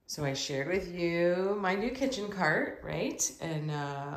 So I shared with you my new kitchen cart, right? And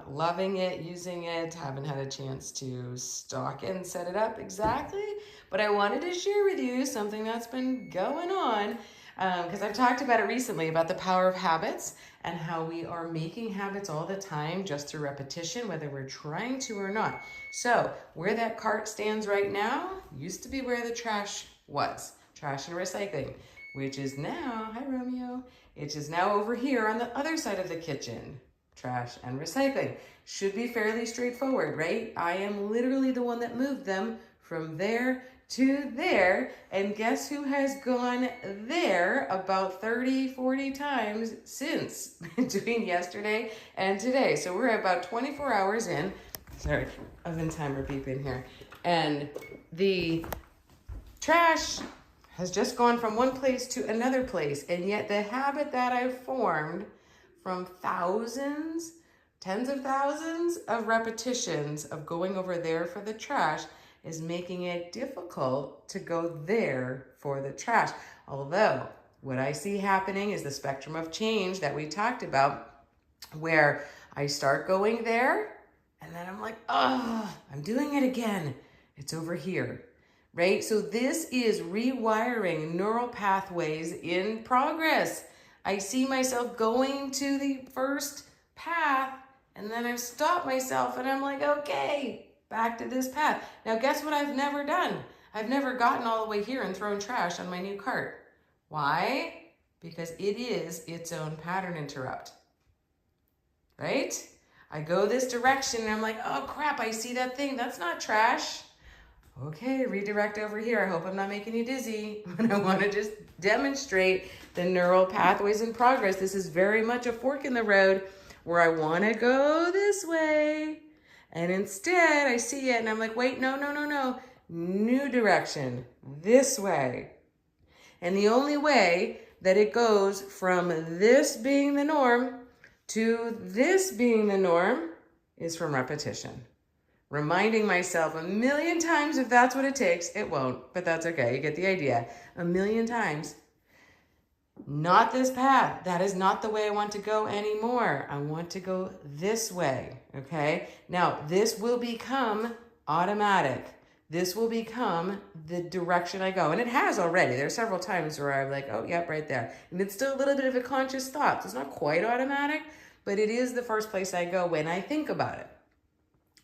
loving it, using it, haven't had a chance to stock it and set it up exactly. But I wanted to share with you something that's been going on because I've talked about it recently about the power of habits and how we are making habits all the time just through repetition, whether we're trying to or not. So where that cart stands right now used to be where the trash was, trash and recycling, which is now, hi Romeo, it is now over here on the other side of the kitchen. Trash and recycling. Should be fairly straightforward, right? I am literally the one that moved them from there to there. And guess who has gone there about 30, 40 times since between yesterday and today. So we're about 24 hours in. Sorry, oven timer beeping here. And the trash has just gone from one place to another place. And yet the habit that I've formed from thousands, tens of thousands of repetitions of going over there for the trash is making it difficult to go there for the trash. Although what I see happening is the spectrum of change that we talked about, where I start going there and then I'm like, oh, I'm doing it again. It's over here. Right? So this is rewiring neural pathways in progress. I see myself going to the first path and then I stop myself and I'm like, okay, back to this path. Now guess what I've never done? I've never gotten all the way here and thrown trash on my new cart. Why? Because it is its own pattern interrupt. Right? I go this direction and I'm like, oh crap, I see that thing. That's not trash. Okay, redirect over here. I hope I'm not making you dizzy, but I want to just demonstrate the neural pathways in progress. This is very much a fork in the road where I want to go this way. And instead I see it and I'm like, wait, no. New direction, this way. And the only way that it goes from this being the norm to this being the norm is from repetition. Reminding myself a million times, if that's what it takes. It won't, but that's okay. You get the idea. A million times. Not this path. That is not the way I want to go anymore. I want to go this way, okay? Now, this will become automatic. This will become the direction I go. And it has already. There are several times where I'm like, oh, yep, right there. And it's still a little bit of a conscious thought. So it's not quite automatic, but it is the first place I go when I think about it.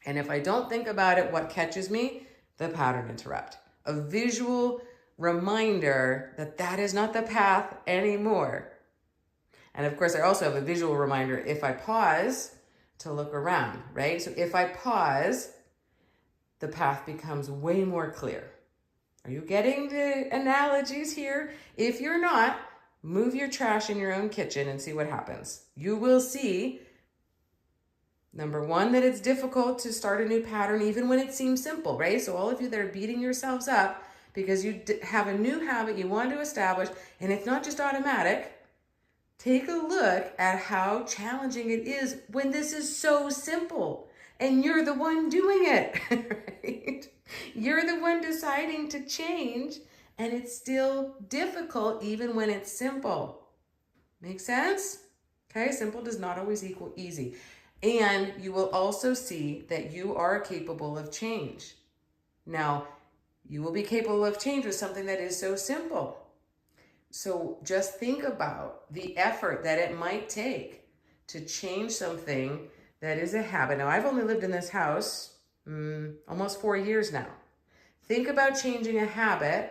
And if I don't think about it, what catches me? The pattern interrupt. A visual reminder that that is not the path anymore. And of course, I also have a visual reminder if I pause to look around, right? So if I pause, the path becomes way more clear. Are you getting the analogies here? If you're not, move your trash in your own kitchen and see what happens. You will see, number one, that it's difficult to start a new pattern even when it seems simple, right? So all of you that are beating yourselves up because you have a new habit you want to establish and it's not just automatic, take a look at how challenging it is when this is so simple and you're the one doing it, right? You're the one deciding to change and it's still difficult even when it's simple. Make sense? Okay, simple does not always equal easy. And you will also see that you are capable of change. Now, you will be capable of change with something that is so simple. So just think about the effort that it might take to change something that is a habit. Now, I've only lived in this house almost 4 years now. Think about changing a habit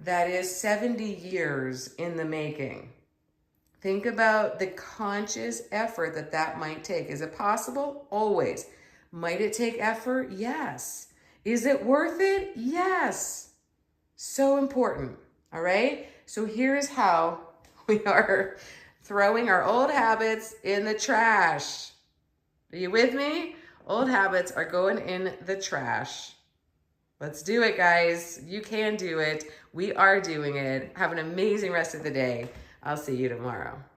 that is 70 years in the making. Think about the conscious effort that that might take. Is it possible? Always. Might it take effort? Yes. Is it worth it? Yes. So important. All right? So here's how we are throwing our old habits in the trash. Are you with me? Old habits are going in the trash. Let's do it, guys. You can do it. We are doing it. Have an amazing rest of the day. I'll see you tomorrow.